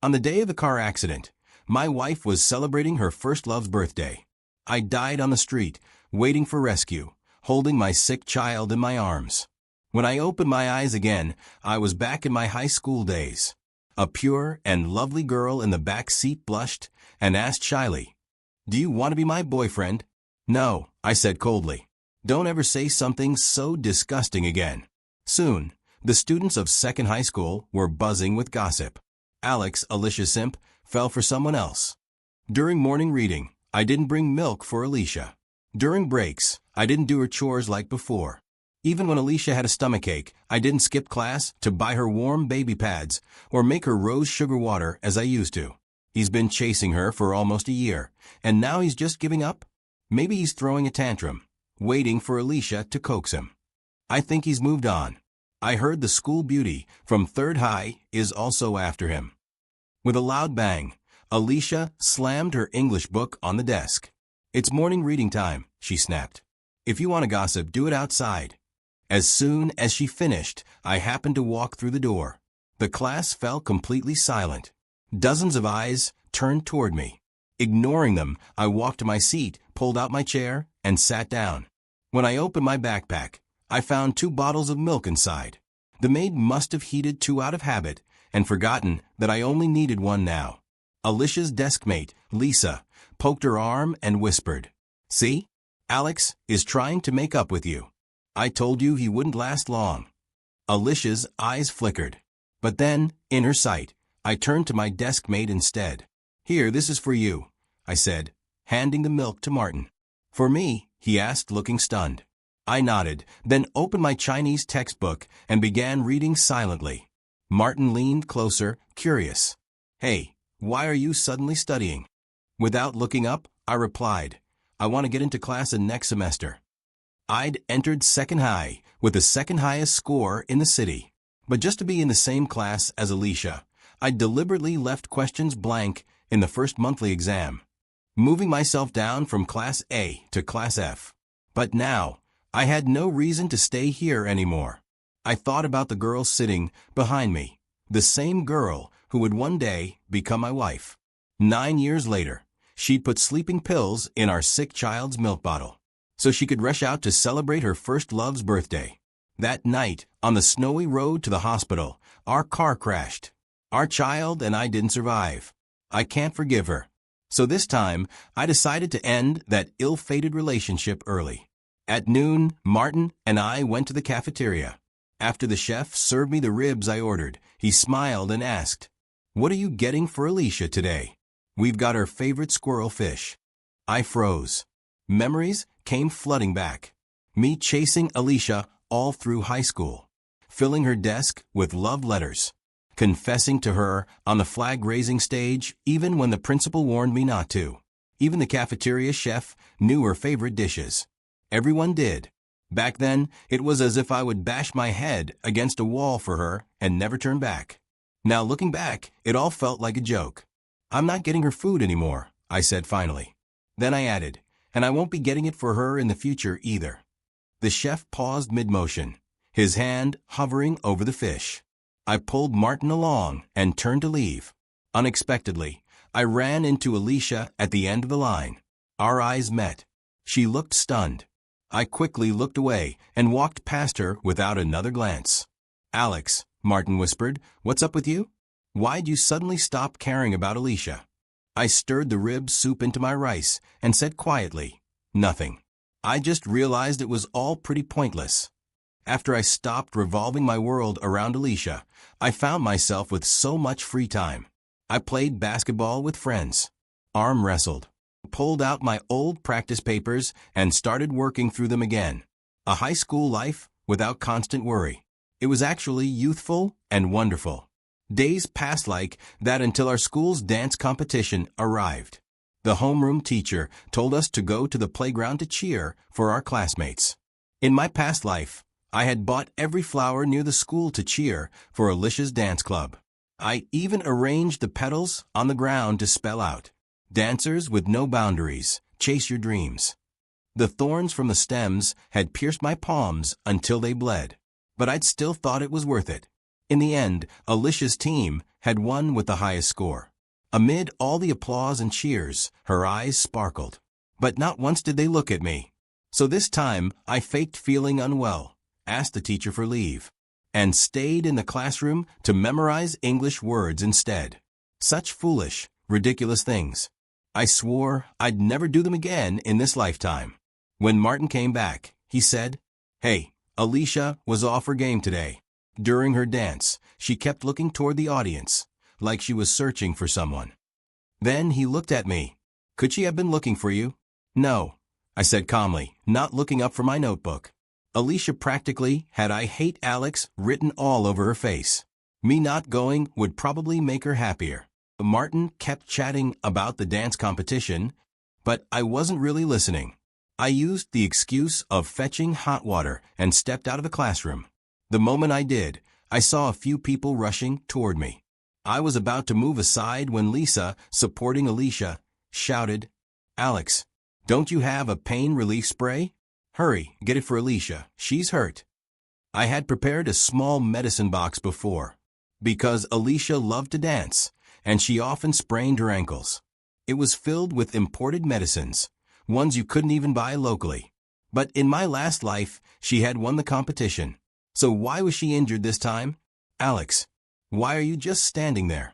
On the day of the car accident, my wife was celebrating her first love's birthday. I died on the street, waiting for rescue, holding my sick child in my arms. When I opened my eyes again, I was back in my high school days. A pure and lovely girl in the back seat blushed and asked shyly, "Do you want to be my boyfriend?" "No," I said coldly. "Don't ever say something so disgusting again." Soon, the students of second high school were buzzing with gossip. Alex, Alicia's simp, fell for someone else. During morning reading, I didn't bring milk for Alicia. During breaks, I didn't do her chores like before. Even when Alicia had a stomachache, I didn't skip class to buy her warm baby pads or make her rose sugar water as I used to. He's been chasing her for almost a year, and now he's just giving up? Maybe he's throwing a tantrum, waiting for Alicia to coax him. I think he's moved on. I heard the school beauty from third high is also after him. With a loud bang, Alicia slammed her English book on the desk. "It's morning reading time," she snapped. "If you want to gossip, do it outside." As soon as she finished, I happened to walk through the door. The class fell completely silent. Dozens of eyes turned toward me. Ignoring them, I walked to my seat, pulled out my chair, and sat down. When I opened my backpack, I found 2 bottles of milk inside. The maid must have heated 2 out of habit and forgotten that I only needed 1 now. Alicia's deskmate, Lisa, poked her arm and whispered, "See? Alex is trying to make up with you. I told you he wouldn't last long." Alicia's eyes flickered. But then, in her sight, I turned to my deskmate instead. "Here, this is for you," I said, handing the milk to Martin. "For me?" he asked, looking stunned. I nodded, then opened my Chinese textbook and began reading silently. Martin leaned closer, curious. "Hey, why are you suddenly studying?" Without looking up, I replied, "I want to get into class in next semester." I'd entered second high with the second highest score in the city. But just to be in the same class as Alicia, I deliberately left questions blank in the first monthly exam, moving myself down from Class A to Class F. But now, I had no reason to stay here anymore. I thought about the girl sitting behind me, the same girl who would one day become my wife. 9 years later, she'd put sleeping pills in our sick child's milk bottle, so she could rush out to celebrate her first love's birthday. That night, on the snowy road to the hospital, our car crashed. Our child and I didn't survive. I can't forgive her. So this time, I decided to end that ill-fated relationship early. At noon, Martin and I went to the cafeteria. After the chef served me the ribs I ordered, he smiled and asked, "What are you getting for Alicia today?" "We've got her favorite squirrel fish." I froze. Memories came flooding back. Me chasing Alicia all through high school, filling her desk with love letters, confessing to her on the flag-raising stage even when the principal warned me not to. Even the cafeteria chef knew her favorite dishes. Everyone did. Back then, it was as if I would bash my head against a wall for her and never turn back. Now looking back, it all felt like a joke. "I'm not getting her food anymore," I said finally. Then I added, "And I won't be getting it for her in the future either." The chef paused mid-motion, his hand hovering over the fish. I pulled Martin along and turned to leave. Unexpectedly, I ran into Alicia at the end of the line. Our eyes met. She looked stunned. I quickly looked away and walked past her without another glance. "Alex," Martin whispered, "what's up with you? Why'd you suddenly stop caring about Alicia?" I stirred the rib soup into my rice and said quietly, "Nothing. I just realized it was all pretty pointless." After I stopped revolving my world around Alicia, I found myself with so much free time. I played basketball with friends, arm wrestled, pulled out my old practice papers and started working through them again. A high school life without constant worry. It was actually youthful and wonderful. Days passed like that until our school's dance competition arrived. The homeroom teacher told us to go to the playground to cheer for our classmates. In my past life, I had bought every flower near the school to cheer for Alicia's dance club. I even arranged the petals on the ground to spell out, "Dancers with no boundaries, chase your dreams." The thorns from the stems had pierced my palms until they bled, but I'd still thought it was worth it. In the end, Alicia's team had won with the highest score. Amid all the applause and cheers, her eyes sparkled. But not once did they look at me. So this time, I faked feeling unwell, asked the teacher for leave, and stayed in the classroom to memorize English words instead. Such foolish, ridiculous things. I swore I'd never do them again in this lifetime. When Martin came back, he said, "Hey, Alicia was off her game today. During her dance, she kept looking toward the audience, like she was searching for someone." Then he looked at me. "Could she have been looking for you?" "No," I said calmly, not looking up from my notebook. Alicia practically had "I hate Alex" written all over her face. Me not going would probably make her happier. Martin kept chatting about the dance competition, but I wasn't really listening. I used the excuse of fetching hot water and stepped out of the classroom. The moment I did, I saw a few people rushing toward me. I was about to move aside when Lisa, supporting Alicia, shouted, "Alex, don't you have a pain relief spray? Hurry, get it for Alicia, she's hurt." I had prepared a small medicine box before, because Alicia loved to dance, and she often sprained her ankles. It was filled with imported medicines, ones you couldn't even buy locally. But in my last life, she had won the competition. So why was she injured this time? "Alex, why are you just standing there?"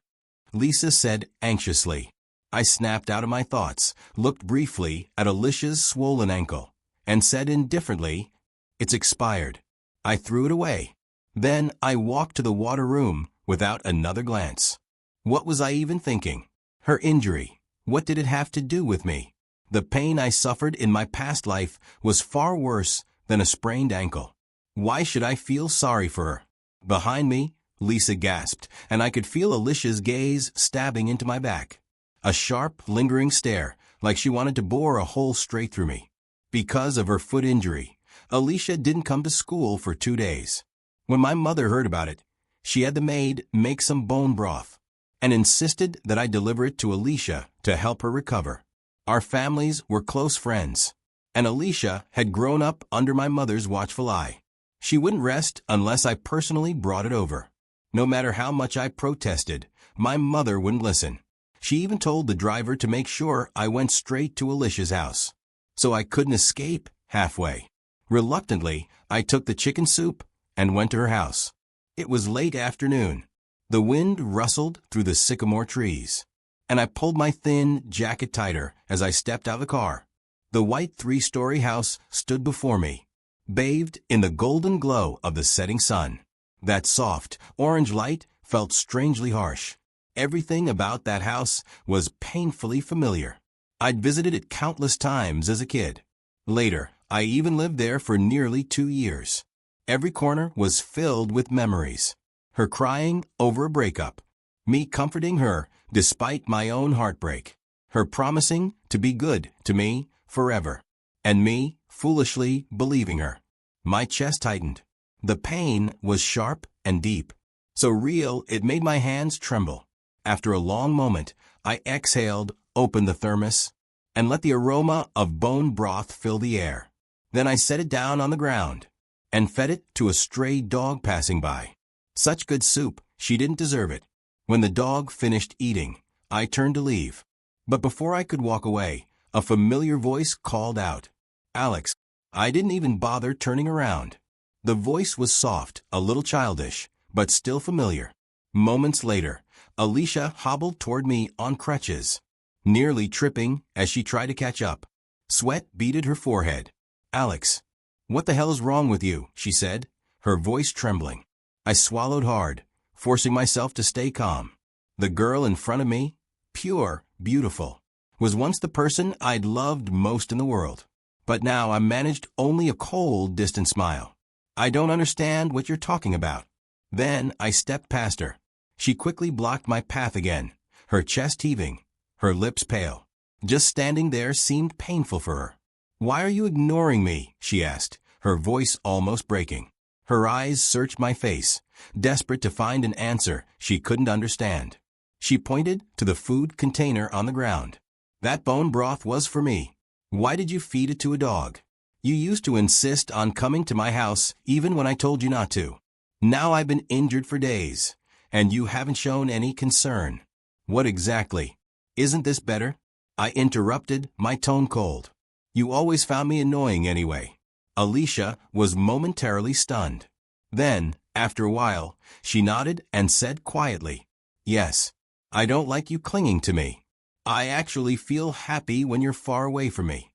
Lisa said anxiously. I snapped out of my thoughts, looked briefly at Alicia's swollen ankle, and said indifferently, "It's expired." I threw it away. Then I walked to the water room without another glance. What was I even thinking? Her injury. What did it have to do with me? The pain I suffered in my past life was far worse than a sprained ankle. Why should I feel sorry for her? Behind me, Lisa gasped, and I could feel Alicia's gaze stabbing into my back. A sharp, lingering stare, like she wanted to bore a hole straight through me. Because of her foot injury, Alicia didn't come to school for 2 days. When my mother heard about it, she had the maid make some bone broth and insisted that I deliver it to Alicia to help her recover. Our families were close friends, and Alicia had grown up under my mother's watchful eye. She wouldn't rest unless I personally brought it over. No matter how much I protested, my mother wouldn't listen. She even told the driver to make sure I went straight to Alicia's house, so I couldn't escape halfway. Reluctantly, I took the chicken soup and went to her house. It was late afternoon. The wind rustled through the sycamore trees, and I pulled my thin jacket tighter as I stepped out of the car. The white 3-story house stood before me, bathed in the golden glow of the setting sun. That soft, orange light felt strangely harsh. Everything about that house was painfully familiar. I'd visited it countless times as a kid. Later, I even lived there for nearly 2 years. Every corner was filled with memories. Her crying over a breakup, me comforting her despite my own heartbreak, her promising to be good to me forever, and me foolishly believing her. My chest tightened. The pain was sharp and deep, so real it made my hands tremble. After a long moment, I exhaled, opened the thermos, and let the aroma of bone broth fill the air. Then I set it down on the ground and fed it to a stray dog passing by. Such good soup, she didn't deserve it. When the dog finished eating, I turned to leave. But before I could walk away, a familiar voice called out, "Alex." I didn't even bother turning around. The voice was soft, a little childish, but still familiar. Moments later, Alicia hobbled toward me on crutches, nearly tripping as she tried to catch up. Sweat beaded her forehead. "Alex, what the hell is wrong with you?" she said, her voice trembling. I swallowed hard, forcing myself to stay calm. The girl in front of me, pure, beautiful, was once the person I'd loved most in the world. But now I managed only a cold, distant smile. "I don't understand what you're talking about." Then I stepped past her. She quickly blocked my path again, her chest heaving, her lips pale. Just standing there seemed painful for her. "Why are you ignoring me?" she asked, her voice almost breaking. Her eyes searched my face, desperate to find an answer she couldn't understand. She pointed to the food container on the ground. "That bone broth was for me. Why did you feed it to a dog? You used to insist on coming to my house even when I told you not to." Now I've been injured for days, and you haven't shown any concern. What exactly? Isn't this better? I interrupted, my tone cold. You always found me annoying anyway. Alicia was momentarily stunned. Then, after a while, she nodded and said quietly, Yes, I don't like you clinging to me. I actually feel happy when you're far away from me.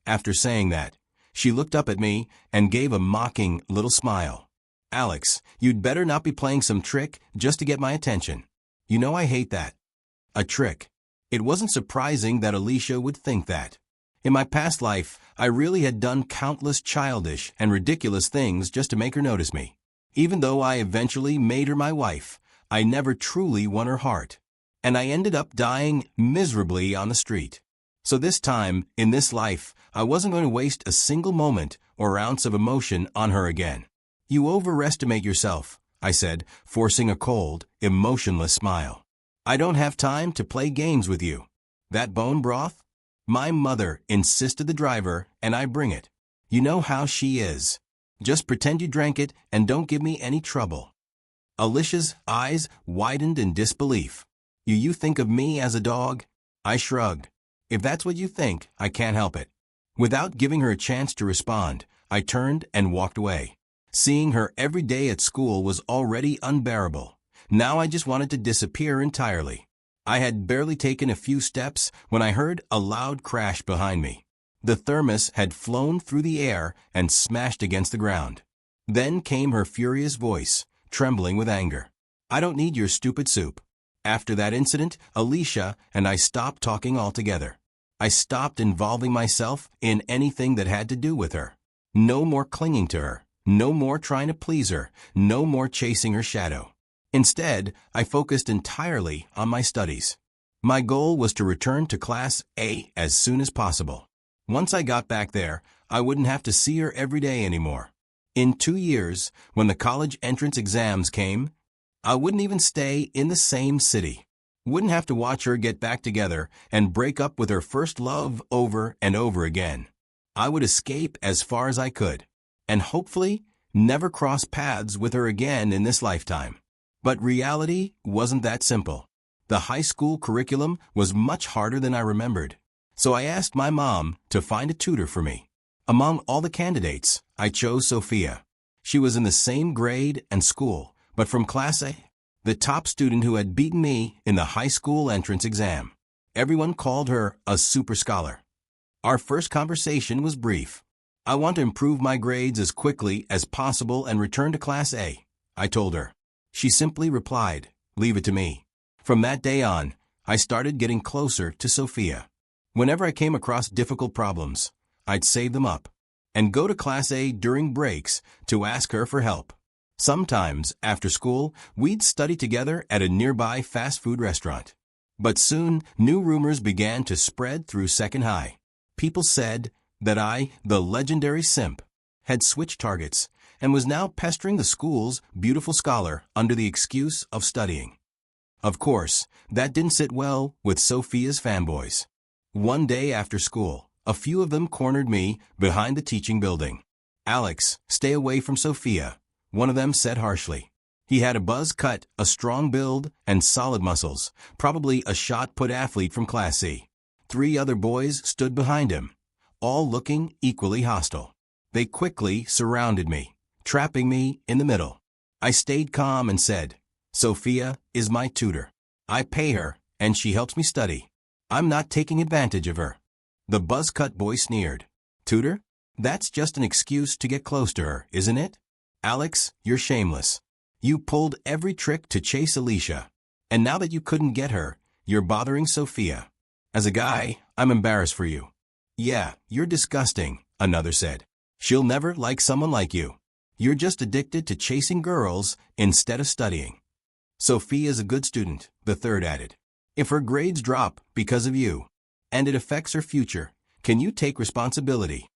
After saying that, she looked up at me and gave a mocking little smile. Alex, you'd better not be playing some trick just to get my attention. You know I hate that. A trick. It wasn't surprising that Alicia would think that. In my past life, I really had done countless childish and ridiculous things just to make her notice me. Even though I eventually made her my wife, I never truly won her heart. And I ended up dying miserably on the street. So this time, in this life, I wasn't going to waste a single moment or ounce of emotion on her again. You overestimate yourself, I said, forcing a cold, emotionless smile. I don't have time to play games with you. That bone broth? My mother insisted the driver, and I bring it. You know how she is. Just pretend you drank it and don't give me any trouble. Alicia's eyes widened in disbelief. You think of me as a dog? I shrugged. If that's what you think, I can't help it. Without giving her a chance to respond, I turned and walked away. Seeing her every day at school was already unbearable. Now I just wanted to disappear entirely. I had barely taken a few steps when I heard a loud crash behind me. The thermos had flown through the air and smashed against the ground. Then came her furious voice, trembling with anger. I don't need your stupid soup. After that incident, Alicia and I stopped talking altogether. I stopped involving myself in anything that had to do with her. No more clinging to her. No more trying to please her. No more chasing her shadow. Instead, I focused entirely on my studies. My goal was to return to Class A as soon as possible. Once I got back there, I wouldn't have to see her every day anymore. In 2 years, when the college entrance exams came, I wouldn't even stay in the same city. Wouldn't have to watch her get back together and break up with her first love over and over again. I would escape as far as I could, and hopefully never cross paths with her again in this lifetime. But reality wasn't that simple. The high school curriculum was much harder than I remembered. So I asked my mom to find a tutor for me. Among all the candidates, I chose Sophia. She was in the same grade and school, but from Class A, the top student who had beaten me in the high school entrance exam. Everyone called her a super scholar. Our first conversation was brief. I want to improve my grades as quickly as possible and return to Class A, I told her. She simply replied, leave it to me. From that day on, I started getting closer to Sophia. Whenever I came across difficult problems, I'd save them up and go to Class A during breaks to ask her for help. Sometimes, after school, we'd study together at a nearby fast food restaurant. But soon, new rumors began to spread through Second High. People said that I, the legendary simp, had switched targets and was now pestering the school's beautiful scholar under the excuse of studying. Of course, that didn't sit well with Sophia's fanboys. One day after school, a few of them cornered me behind the teaching building. Alex, stay away from Sophia, one of them said harshly. He had a buzz cut, a strong build, and solid muscles, probably a shot-put athlete from Class C. 3 other boys stood behind him, all looking equally hostile. They quickly surrounded me, trapping me in the middle. I stayed calm and said, Sophia is my tutor. I pay her, and she helps me study. I'm not taking advantage of her. The buzz-cut boy sneered. Tutor? That's just an excuse to get close to her, isn't it? Alex, you're shameless. You pulled every trick to chase Alicia. And now that you couldn't get her, you're bothering Sophia. As a guy, I'm embarrassed for you. Yeah, you're disgusting, another said. She'll never like someone like you. You're just addicted to chasing girls instead of studying. Sophia's a good student, the third added. If her grades drop because of you, and it affects her future, can you take responsibility?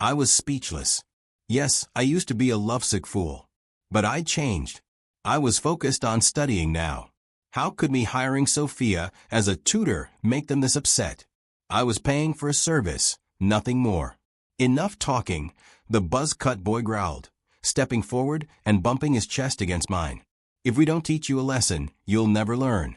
I was speechless. Yes, I used to be a lovesick fool. But I changed. I was focused on studying now. How could me hiring Sophia as a tutor make them this upset? I was paying for a service, nothing more. Enough talking, the buzz-cut boy growled. stepping forward and bumping his chest against mine. "If we don't teach you a lesson, you'll never learn."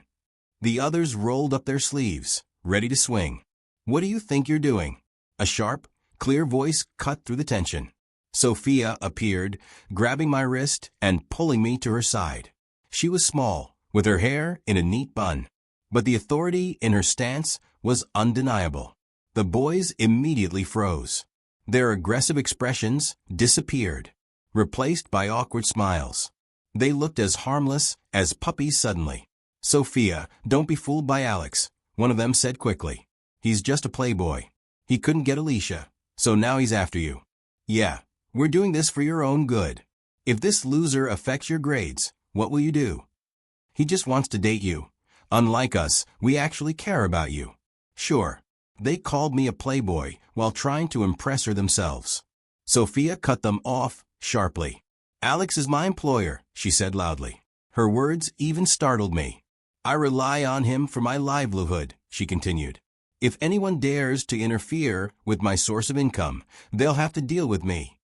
The others rolled up their sleeves, ready to swing. "What do you think you're doing?" A sharp, clear voice cut through the tension. Sophia appeared, grabbing my wrist and pulling me to her side. She was small, with her hair in a neat bun, but the authority in her stance was undeniable. The boys immediately froze. Their aggressive expressions disappeared, replaced by awkward smiles. They looked as harmless as puppies suddenly. "Sophia, don't be fooled by Alex," one of them said quickly. "He's just a playboy. He couldn't get Alicia, so now he's after you. Yeah, we're doing this for your own good. If this loser affects your grades, what will you do? He just wants to date you. Unlike us, we actually care about you." Sure, they called me a playboy while trying to impress her themselves. Sophia cut them off sharply. "Alex is my employer," she said loudly. Her words even startled me. "I rely on him for my livelihood," she continued. "If anyone dares to interfere with my source of income, they'll have to deal with me."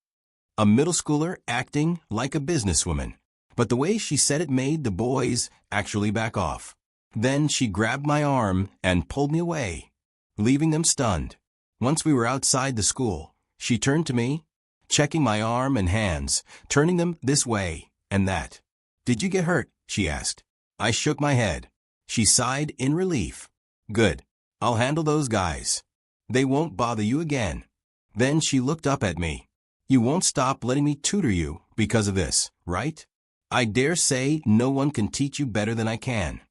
A middle schooler acting like a businesswoman. But the way she said it made the boys actually back off. Then she grabbed my arm and pulled me away, leaving them stunned. Once we were outside the school, she turned to me, checking my arm and hands, turning them this way and that. "Did you get hurt?" she asked. I shook my head. She sighed in relief. "Good. I'll handle those guys. They won't bother you again." Then she looked up at me. "You won't stop letting me tutor you because of this, right? I dare say no one can teach you better than I can."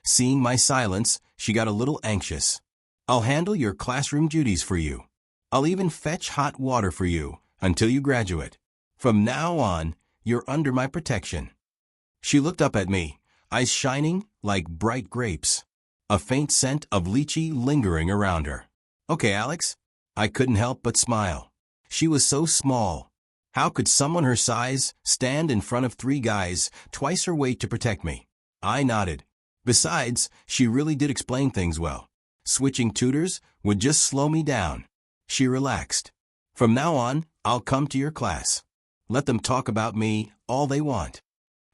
Seeing my silence, she got a little anxious. "I'll handle your classroom duties for you. I'll even fetch hot water for you until you graduate. From now on, you're under my protection." She looked up at me, eyes shining like bright grapes, a faint scent of lychee lingering around her. "Okay, Alex." I couldn't help but smile. She was so small. How could someone her size stand in front of three guys twice her weight to protect me? I nodded. Besides, she really did explain things well. Switching tutors would just slow me down. She relaxed. "From now on, I'll come to your class. Let them talk about me all they want."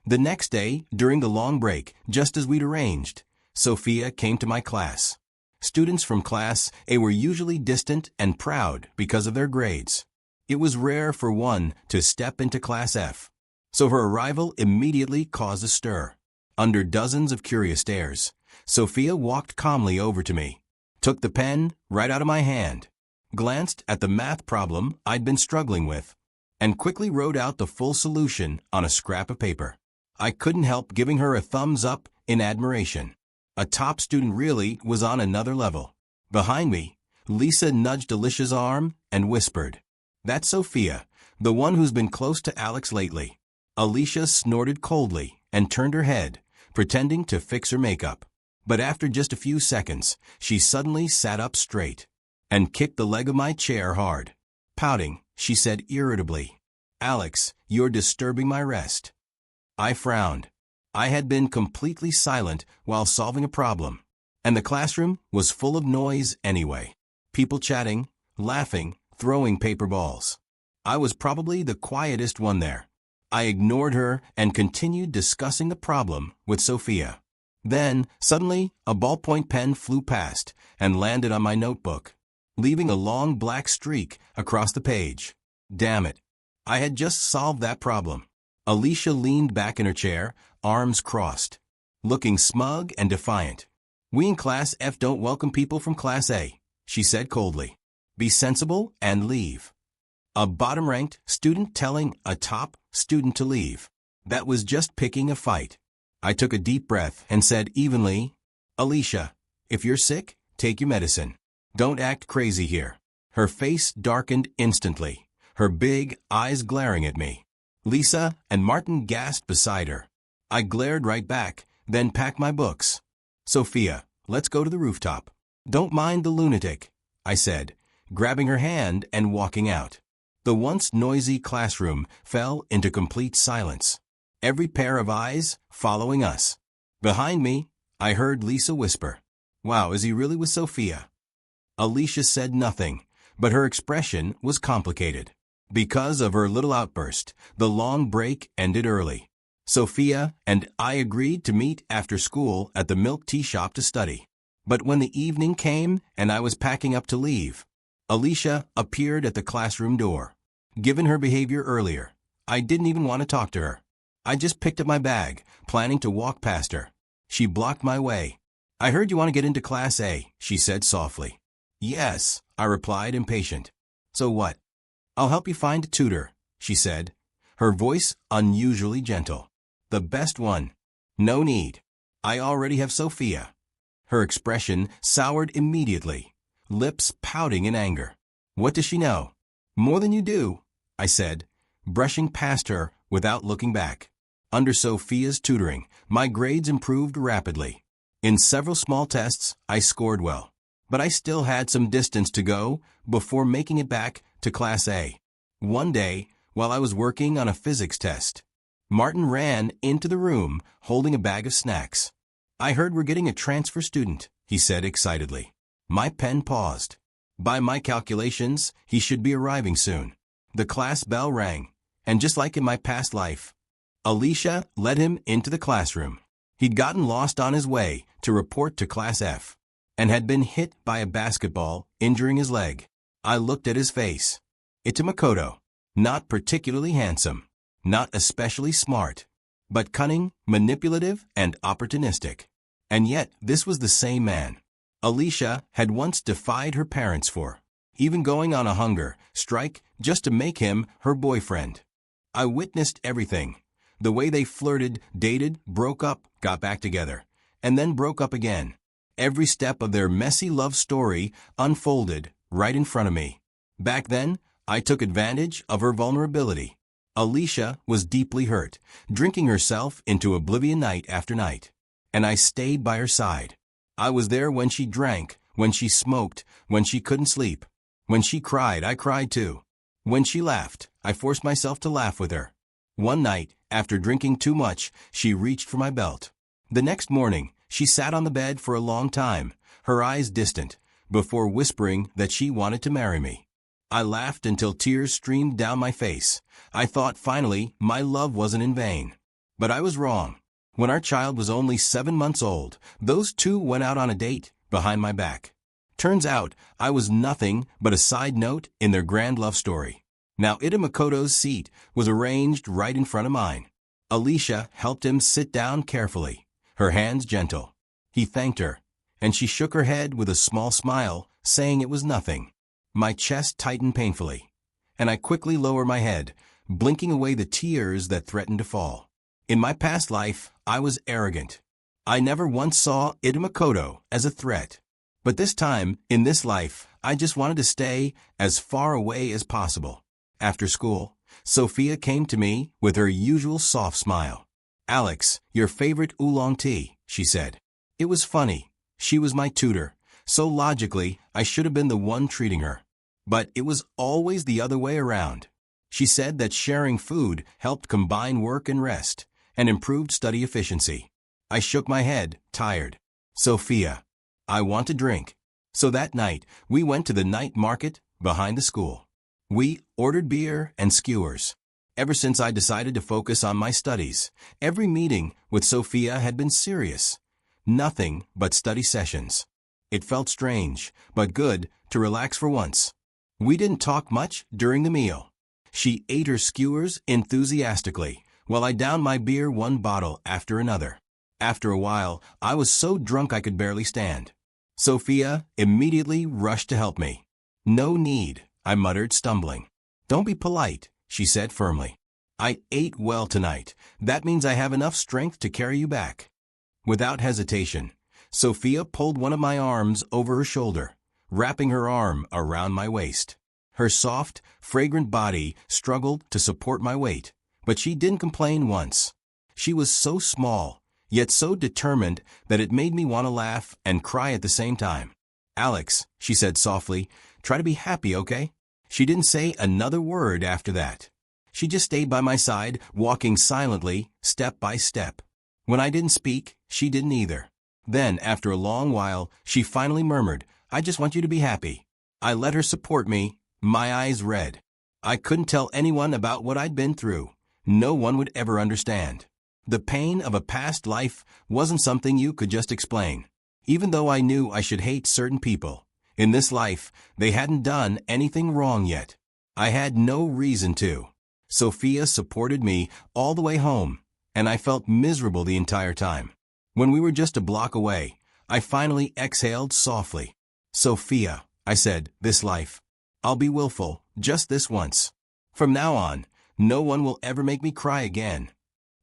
The next day, during the long break, just as we'd arranged, Sophia came to my class. Students from Class A were usually distant and proud because of their grades. It was rare for one to step into Class F, so her arrival immediately caused a stir. Under dozens of curious stares, Sophia walked calmly over to me, took the pen right out of my hand, glanced at the math problem I'd been struggling with, and quickly wrote out the full solution on a scrap of paper. I couldn't help giving her a thumbs up in admiration. A top student really was on another level. Behind me, Lisa nudged Alicia's arm and whispered, "That's Sophia, the one who's been close to Alex lately." Alicia snorted coldly and turned her head, pretending to fix her makeup. But after just a few seconds, she suddenly sat up straight and kicked the leg of my chair hard. Pouting, she said irritably, "Alex, you're disturbing my rest." I frowned. I had been completely silent while solving a problem, and the classroom was full of noise anyway. People chatting, laughing, throwing paper balls. I was probably the quietest one there. I ignored her and continued discussing the problem with Sophia. Then, suddenly, a ballpoint pen flew past and landed on my notebook, leaving a long black streak across the page. Damn it. I had just solved that problem. Alicia leaned back in her chair, arms crossed, looking smug and defiant. "We in Class F don't welcome people from Class A," she said coldly. "Be sensible and leave." A bottom-ranked student telling a top student to leave. That was just picking a fight. I took a deep breath and said evenly, "Alicia, if you're sick, take your medicine. Don't act crazy here." Her face darkened instantly, her big eyes glaring at me. Lisa and Martin gasped beside her. I glared right back, then packed my books. "Sophia, let's go to the rooftop." "Don't mind the lunatic," I said, grabbing her hand and walking out. The once noisy classroom fell into complete silence, every pair of eyes following us. Behind me, I heard Lisa whisper, "Wow, is he really with Sophia?" Alicia said nothing, but her expression was complicated. Because of her little outburst, the long break ended early. Sophia and I agreed to meet after school at the milk tea shop to study. But when the evening came and I was packing up to leave, Alicia appeared at the classroom door. Given her behavior earlier, I didn't even want to talk to her. I just picked up my bag, planning to walk past her. She blocked my way. "I heard you want to get into Class A," she said softly. "Yes," I replied, impatient. "So what?" "I'll help you find a tutor," she said, her voice unusually gentle. "The best one." "No need. I already have Sophia." Her expression soured immediately, lips pouting in anger. "What does she know?" "More than you do," I said, brushing past her without looking back. Under Sophia's tutoring, my grades improved rapidly. In several small tests, I scored well. But I still had some distance to go before making it back to Class A. One day, while I was working on a physics test, Martin ran into the room holding a bag of snacks. "I heard we're getting a transfer student," he said excitedly. My pen paused. By my calculations, he should be arriving soon. The class bell rang, and just like in my past life, Alicia led him into the classroom. He'd gotten lost on his way to report to Class F, and had been hit by a basketball, injuring his leg. I looked at his face. Makoto. Not particularly handsome, not especially smart, but cunning, manipulative, and opportunistic. And yet, this was the same man Alicia had once defied her parents for, even going on a hunger strike just to make him her boyfriend. I witnessed everything. The way they flirted, dated, broke up, got back together, and then broke up again. Every step of their messy love story unfolded right in front of me. Back then, I took advantage of her vulnerability. Alicia was deeply hurt, drinking herself into oblivion night after night. And I stayed by her side. I was there when she drank, when she smoked, when she couldn't sleep. When she cried, I cried too. When she laughed, I forced myself to laugh with her. One night, after drinking too much, she reached for my belt. The next morning, she sat on the bed for a long time, her eyes distant, before whispering that she wanted to marry me. I laughed until tears streamed down my face. I thought finally my love wasn't in vain. But I was wrong. When our child was only 7 months old, those two went out on a date behind my back. Turns out I was nothing but a side note in their grand love story. Now Makoto's seat was arranged right in front of mine. Alicia helped him sit down carefully, her hands gentle. He thanked her, and she shook her head with a small smile, saying it was nothing. My chest tightened painfully, and I quickly lowered my head, blinking away the tears that threatened to fall. In my past life, I was arrogant. I never once saw Makoto as a threat. But this time, in this life, I just wanted to stay as far away as possible. After school, Sophia came to me with her usual soft smile. "Alex, your favorite oolong tea," she said. It was funny. She was my tutor, so logically, I should have been the one treating her. But it was always the other way around. She said that sharing food helped combine work and rest, and improved study efficiency. I shook my head, tired. "Sophia, I want to drink." So that night, we went to the night market behind the school. We ordered beer and skewers. Ever since I decided to focus on my studies, every meeting with Sophia had been serious. Nothing but study sessions. It felt strange, but good to relax for once. We didn't talk much during the meal. She ate her skewers enthusiastically, while I downed my beer one bottle after another. After a while, I was so drunk I could barely stand. Sophia immediately rushed to help me. "No need," I muttered, stumbling. "Don't be polite," she said firmly. "I ate well tonight. That means I have enough strength to carry you back." Without hesitation, Sophia pulled one of my arms over her shoulder, wrapping her arm around my waist. Her soft, fragrant body struggled to support my weight, but she didn't complain once. She was so small, yet so determined that it made me want to laugh and cry at the same time. "Alex," she said softly, "try to be happy, okay?" She didn't say another word after that. She just stayed by my side, walking silently, step by step. When I didn't speak, she didn't either. Then, after a long while, she finally murmured, "I just want you to be happy." I let her support me, my eyes red. I couldn't tell anyone about what I'd been through. No one would ever understand. The pain of a past life wasn't something you could just explain. Even though I knew I should hate certain people, in this life, they hadn't done anything wrong yet. I had no reason to. Sophia supported me all the way home, and I felt miserable the entire time. When we were just a block away, I finally exhaled softly. Sophia, I said, this life. I'll be willful, just this once. From now on, no one will ever make me cry again.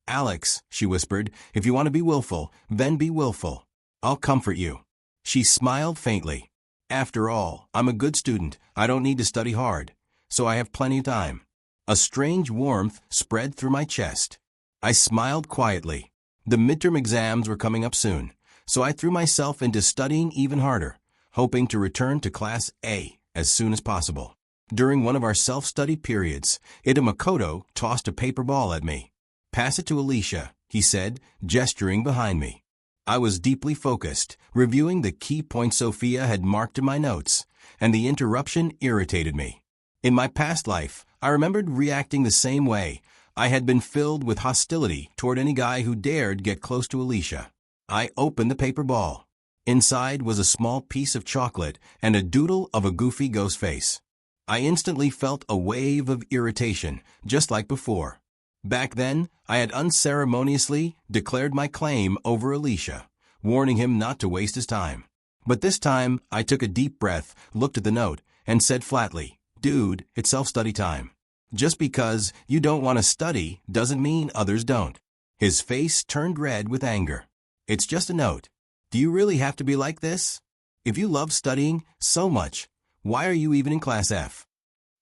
Alex, she whispered, if you want to be willful, then be willful. I'll comfort you. She smiled faintly. After all, I'm a good student. I don't need to study hard, so I have plenty of time. A strange warmth spread through my chest. I smiled quietly. The midterm exams were coming up soon, so I threw myself into studying even harder, hoping to return to Class A as soon as possible. During one of our self-study periods, Makoto tossed a paper ball at me. Pass it to Alicia, he said, gesturing behind me. I was deeply focused, reviewing the key points Sophia had marked in my notes, and the interruption irritated me. In my past life, I remembered reacting the same way. I had been filled with hostility toward any guy who dared get close to Alicia. I opened the paper ball. Inside was a small piece of chocolate and a doodle of a goofy ghost face. I instantly felt a wave of irritation, just like before. Back then, I had unceremoniously declared my claim over Alicia, warning him not to waste his time. But this time, I took a deep breath, looked at the note, and said flatly, "Dude, it's self-study time. Just because you don't want to study doesn't mean others don't." His face turned red with anger. "It's just a note. Do you really have to be like this? If you love studying so much, why are you even in Class F?"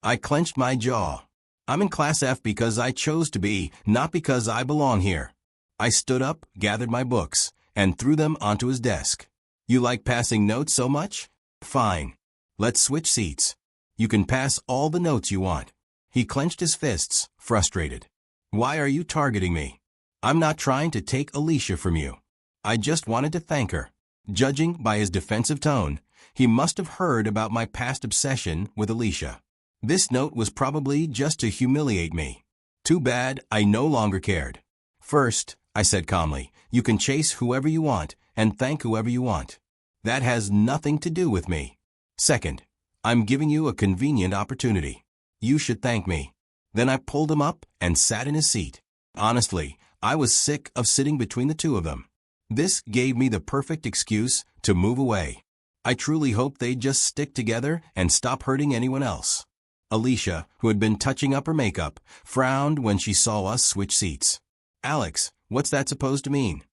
I clenched my jaw. "I'm in Class F because I chose to be, not because I belong here." I stood up, gathered my books, and threw them onto his desk. "You like passing notes so much? Fine. Let's switch seats. You can pass all the notes you want." He clenched his fists, frustrated. "Why are you targeting me? I'm not trying to take Alicia from you. I just wanted to thank her." Judging by his defensive tone, he must have heard about my past obsession with Alicia. This note was probably just to humiliate me. Too bad I no longer cared. "First," I said calmly, "you can chase whoever you want and thank whoever you want. That has nothing to do with me. Second, I'm giving you a convenient opportunity. You should thank me." Then I pulled him up and sat in his seat. Honestly, I was sick of sitting between the two of them. This gave me the perfect excuse to move away. I truly hoped they'd just stick together and stop hurting anyone else. Alicia, who had been touching up her makeup, frowned when she saw us switch seats. "Alex, what's that supposed to mean?"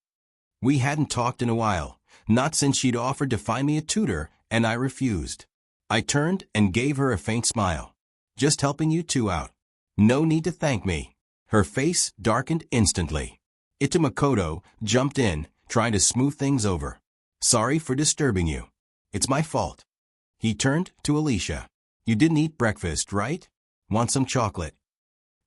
We hadn't talked in a while, not since she'd offered to find me a tutor, and I refused. I turned and gave her a faint smile. "Just helping you two out. No need to thank me." Her face darkened instantly. Makoto jumped in, trying to smooth things over. "Sorry for disturbing you. It's my fault." He turned to Alicia. "You didn't eat breakfast, right? Want some chocolate?"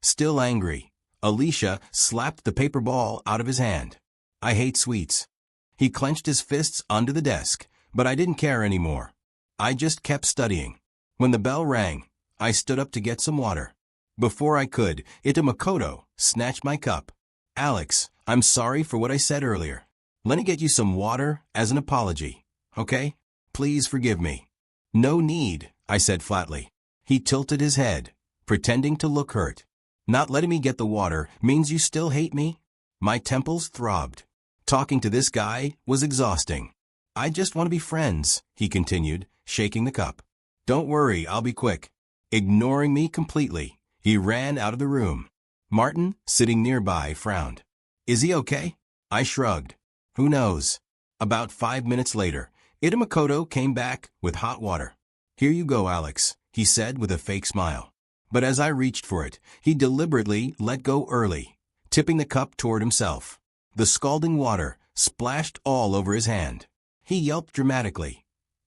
Still angry, Alicia slapped the paper ball out of his hand. "I hate sweets." He clenched his fists under the desk, but I didn't care anymore. I just kept studying. When the bell rang, I stood up to get some water. Before I could, Makoto snatched my cup. "Alex, I'm sorry for what I said earlier. Let me get you some water as an apology, okay? Please forgive me." "No need," I said flatly. He tilted his head, pretending to look hurt. "Not letting me get the water means you still hate me?" My temples throbbed. Talking to this guy was exhausting. "I just want to be friends," he continued, shaking the cup. "Don't worry, I'll be quick." Ignoring me completely, he ran out of the room. Martin, sitting nearby, frowned. "Is he okay?" I shrugged. "Who knows?" About 5 minutes later, Makoto came back with hot water. "Here you go, Alex," he said with a fake smile. But as I reached for it, he deliberately let go early, tipping the cup toward himself. The scalding water splashed all over his hand. He yelped dramatically.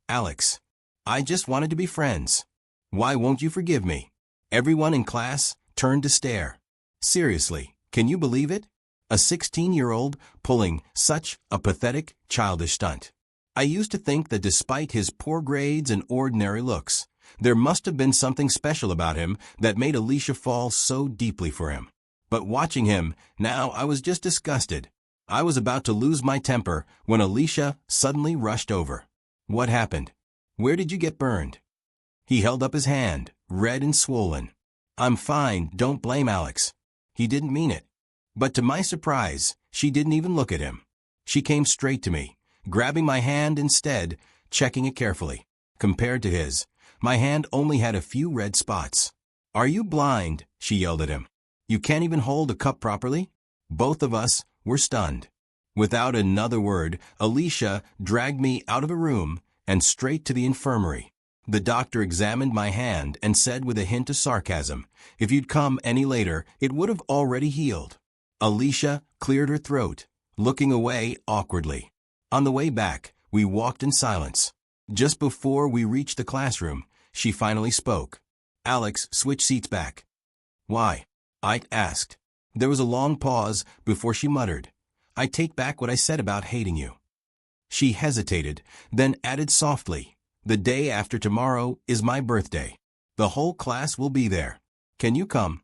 "Alex, I just wanted to be friends. Why won't you forgive me?" Everyone in class turned to stare. Seriously, can you believe it? A 16-year-old pulling such a pathetic, childish stunt. I used to think that despite his poor grades and ordinary looks, There must have been something special about him that made Alicia fall so deeply for him. But watching him, now I was just disgusted. I was about to lose my temper when Alicia suddenly rushed over. What happened? Where did you get burned? He held up his hand, red and swollen. I'm fine, don't blame Alex. He didn't mean it. But to my surprise, she didn't even look at him. She came straight to me, grabbing my hand instead, checking it carefully. Compared to his, my hand only had a few red spots. Are you blind? She yelled at him. You can't even hold a cup properly? Both of us were stunned. Without another word, Alicia dragged me out of the room and straight to the infirmary. The doctor examined my hand and said with a hint of sarcasm, if you'd come any later, it would have already healed. Alicia cleared her throat, looking away awkwardly. On the way back, we walked in silence. Just before we reached the classroom, she finally spoke. Alex switched seats back. Why? I asked. There was a long pause before she muttered, I take back what I said about hating you. She hesitated, then added softly, the day after tomorrow is my birthday. The whole class will be there. Can you come?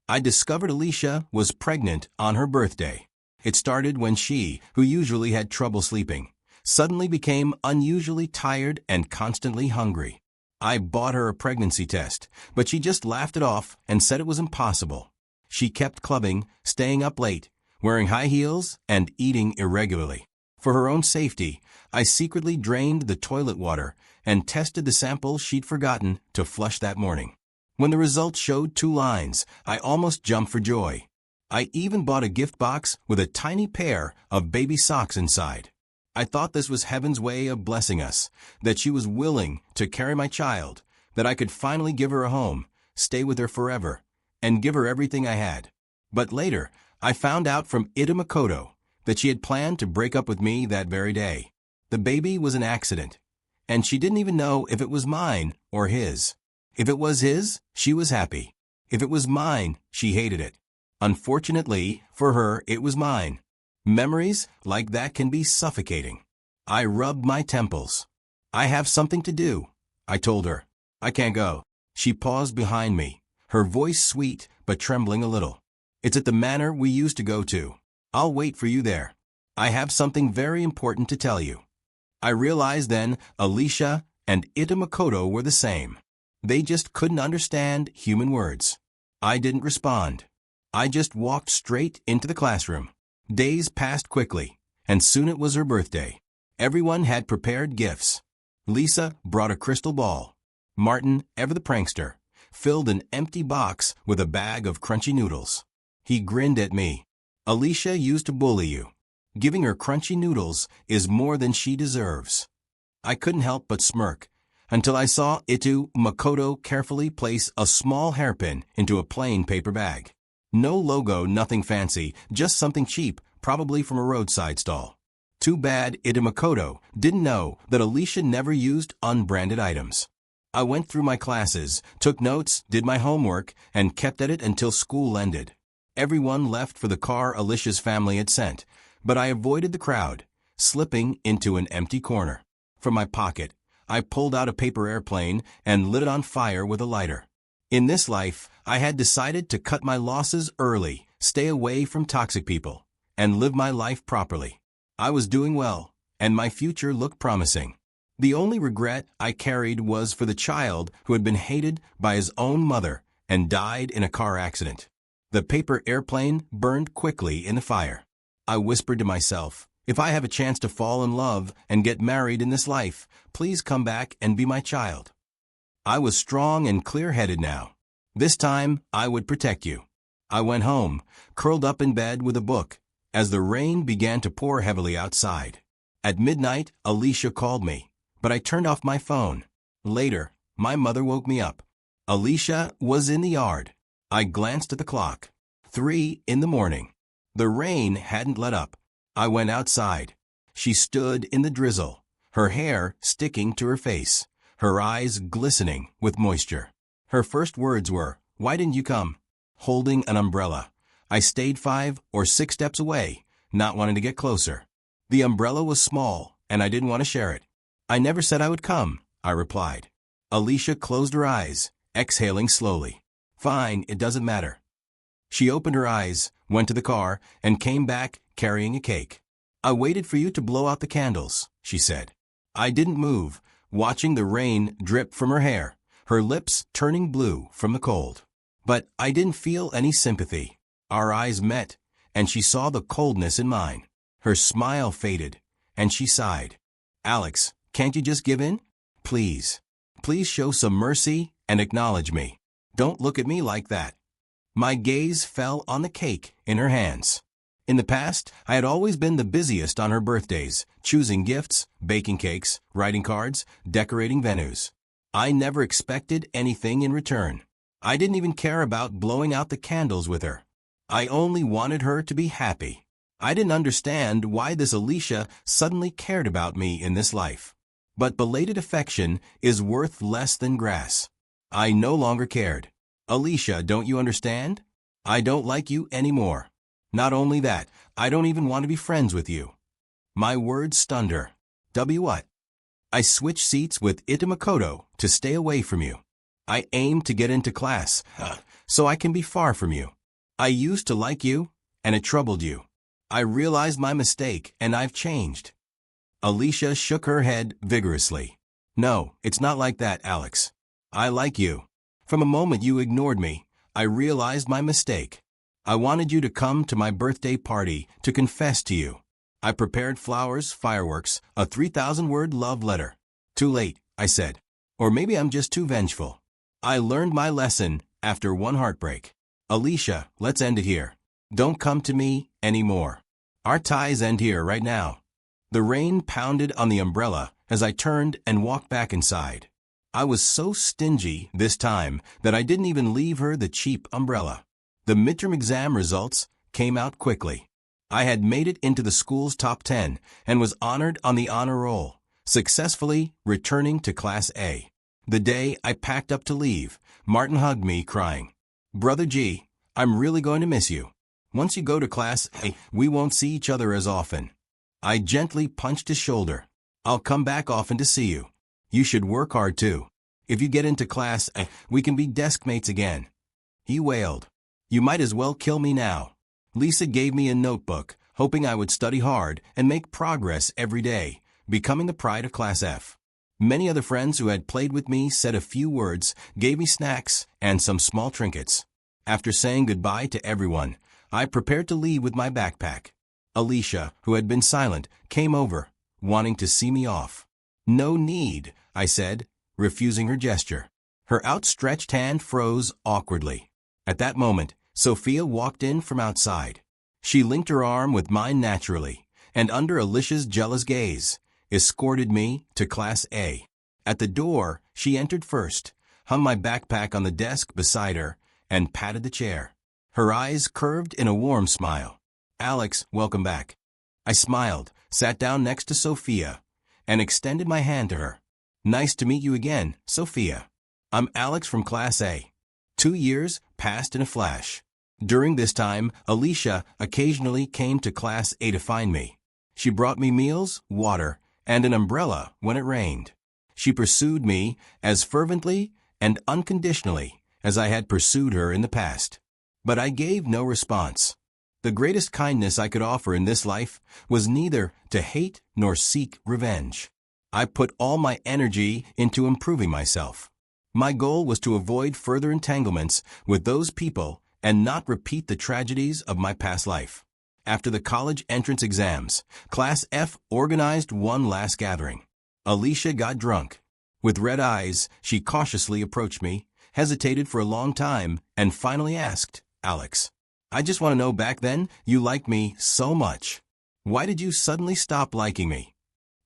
I discovered Alicia was pregnant on her birthday. It started when she, who usually had trouble sleeping, suddenly became unusually tired and constantly hungry. I bought her a pregnancy test, but she just laughed it off and said it was impossible. She kept clubbing, staying up late, wearing high heels, and eating irregularly. For her own safety, I secretly drained the toilet water and tested the sample she'd forgotten to flush that morning. When the results showed 2 lines, I almost jumped for joy. I even bought a gift box with a tiny pair of baby socks inside. I thought this was heaven's way of blessing us, that she was willing to carry my child, that I could finally give her a home, stay with her forever, and give her everything I had. But later, I found out from Makoto that she had planned to break up with me that very day. The baby was an accident, and she didn't even know if it was mine or his. If it was his, she was happy. If it was mine, she hated it. Unfortunately, for her, it was mine. Memories like that can be suffocating. I rubbed my temples. I have something to do, I told her. I can't go. She paused behind me, her voice sweet but trembling a little. It's at the manor we used to go to. I'll wait for you there. I have something very important to tell you. I realized then Alicia and Makoto were the same. They just couldn't understand human words. I didn't respond. I just walked straight into the classroom. Days passed quickly, and soon it was her birthday. Everyone had prepared gifts. Lisa brought a crystal ball. Martin, ever the prankster, filled an empty box with a bag of crunchy noodles. He grinned at me. Alicia used to bully you. Giving her crunchy noodles is more than she deserves. I couldn't help but smirk, until I saw Makoto carefully place a small hairpin into a plain paper bag. No logo, nothing fancy, just something cheap, probably from a roadside stall. Too bad Makoto didn't know that Alicia never used unbranded items. I went through my classes, took notes, did my homework, and kept at it until school ended. Everyone left for the car Alicia's family had sent, but I avoided the crowd, slipping into an empty corner. From my pocket, I pulled out a paper airplane and lit it on fire with a lighter. In this life, I had decided to cut my losses early, stay away from toxic people, and live my life properly. I was doing well, and my future looked promising. The only regret I carried was for the child who had been hated by his own mother and died in a car accident. The paper airplane burned quickly in the fire. I whispered to myself, if I have a chance to fall in love and get married in this life, please come back and be my child. I was strong and clear-headed now. This time, I would protect you. I went home, curled up in bed with a book, as the rain began to pour heavily outside. At midnight, Alicia called me, but I turned off my phone. Later, my mother woke me up. Alicia was in the yard. I glanced at the clock. 3 in the morning. The rain hadn't let up. I went outside. She stood in the drizzle, her hair sticking to her face, her eyes glistening with moisture. Her first words were, "Why didn't you come?" Holding an umbrella, I stayed 5 or 6 steps away, not wanting to get closer. The umbrella was small, and I didn't want to share it. "I never said I would come," I replied. Alicia closed her eyes, exhaling slowly. Fine, it doesn't matter. She opened her eyes, went to the car, and came back carrying a cake. I waited for you to blow out the candles, she said. I didn't move, watching the rain drip from her hair, her lips turning blue from the cold. But I didn't feel any sympathy. Our eyes met, and she saw the coldness in mine. Her smile faded, and she sighed. Alex, can't you just give in? Please. Please show some mercy and acknowledge me. Don't look at me like that. My gaze fell on the cake in her hands. In the past, I had always been the busiest on her birthdays, choosing gifts, baking cakes, writing cards, decorating venues. I never expected anything in return. I didn't even care about blowing out the candles with her. I only wanted her to be happy. I didn't understand why this Alicia suddenly cared about me in this life. But belated affection is worth less than grass. I no longer cared. Alicia, don't you understand? I don't like you anymore. Not only that, I don't even want to be friends with you. My words stunned her. What? I switched seats with Itamakoto to stay away from you. I aimed to get into class, so I can be far from you. I used to like you, and it troubled you. I realized my mistake, and I've changed. Alicia shook her head vigorously. No, it's not like that, Alex. I like you. From a moment you ignored me, I realized my mistake. I wanted you to come to my birthday party to confess to you. I prepared flowers, fireworks, a 3,000-word love letter. Too late, I said. Or maybe I'm just too vengeful. I learned my lesson after one heartbreak. Alicia, let's end it here. Don't come to me anymore. Our ties end here right now. The rain pounded on the umbrella as I turned and walked back inside. I was so stingy this time that I didn't even leave her the cheap umbrella. The midterm exam results came out quickly. I had made it into the school's top 10 and was honored on the honor roll, successfully returning to Class A. The day I packed up to leave, Martin hugged me, crying, Brother G, I'm really going to miss you. Once you go to Class A, we won't see each other as often. I gently punched his shoulder. I'll come back often to see you. You should work hard too. If you get into Class A, we can be desk mates again. He wailed. You might as well kill me now. Lisa gave me a notebook, hoping I would study hard and make progress every day, becoming the pride of Class F. Many other friends who had played with me said a few words, gave me snacks, and some small trinkets. After saying goodbye to everyone, I prepared to leave with my backpack. Alicia, who had been silent, came over, wanting to see me off. No need, I said, refusing her gesture. Her outstretched hand froze awkwardly. At that moment, Sophia walked in from outside. She linked her arm with mine naturally, and under Alicia's jealous gaze, escorted me to Class A. At the door, she entered first, hung my backpack on the desk beside her, and patted the chair. Her eyes curved in a warm smile. Alex, welcome back. I smiled, sat down next to Sophia, and extended my hand to her. Nice to meet you again, Sophia. I'm Alex from Class A. 2 years passed in a flash. During this time, Alicia occasionally came to Class A to find me. She brought me meals, water, and an umbrella when it rained. She pursued me as fervently and unconditionally as I had pursued her in the past. But I gave no response. The greatest kindness I could offer in this life was neither to hate nor seek revenge. I put all my energy into improving myself. My goal was to avoid further entanglements with those people and not repeat the tragedies of my past life. After the college entrance exams, Class F organized one last gathering. Alicia got drunk. With red eyes, she cautiously approached me, hesitated for a long time, and finally asked, Alex, I just want to know, back then, you liked me so much. Why did you suddenly stop liking me?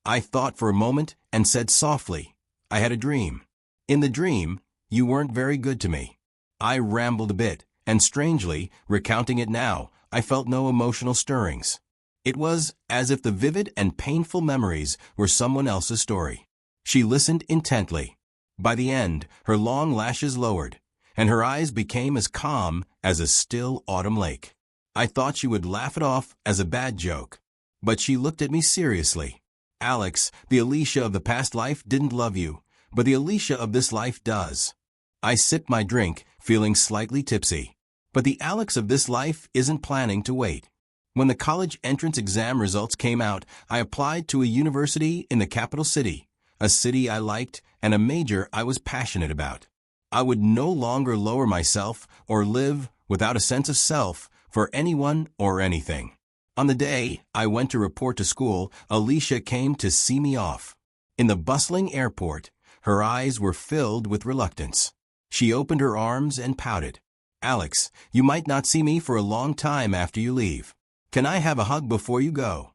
I thought for a moment and said softly, I had a dream. In the dream, you weren't very good to me. I rambled a bit, and strangely, recounting it now, I felt no emotional stirrings. It was as if the vivid and painful memories were someone else's story. She listened intently. By the end, her long lashes lowered, and her eyes became as calm as a still autumn lake. I thought she would laugh it off as a bad joke. But she looked at me seriously. Alex, the Alicia of the past life didn't love you, but the Alicia of this life does. I sipped my drink, feeling slightly tipsy. But the Alex of this life isn't planning to wait. When the college entrance exam results came out, I applied to a university in the capital city, a city I liked and a major I was passionate about. I would no longer lower myself or live without a sense of self for anyone or anything. On the day I went to report to school, Alicia came to see me off. In the bustling airport, her eyes were filled with reluctance. She opened her arms and pouted. "Alex, you might not see me for a long time after you leave. Can I have a hug before you go?"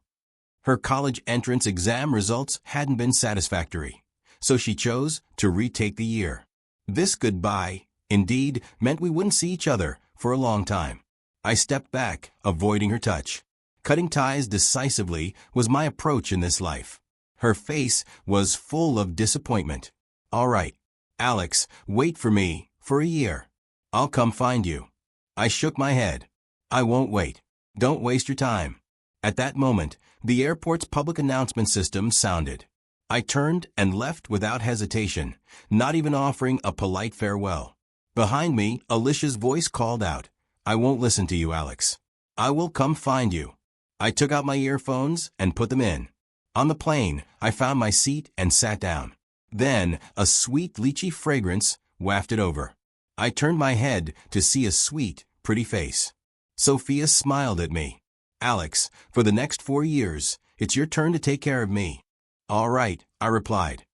Her college entrance exam results hadn't been satisfactory, so she chose to retake the year. This goodbye, indeed, meant we wouldn't see each other for a long time. I stepped back, avoiding her touch. Cutting ties decisively was my approach in this life. Her face was full of disappointment. "All right, Alex, wait for me for a year. I'll come find you." I shook my head. "I won't wait. Don't waste your time." At that moment, the airport's public announcement system sounded. I turned and left without hesitation, not even offering a polite farewell. Behind me, Alicia's voice called out, "I won't listen to you, Alex. I will come find you." I took out my earphones and put them in. On the plane, I found my seat and sat down. Then, a sweet lychee fragrance wafted over. I turned my head to see a sweet, pretty face. Sophia smiled at me. "Alex, for the next 4 years, it's your turn to take care of me." "All right," I replied.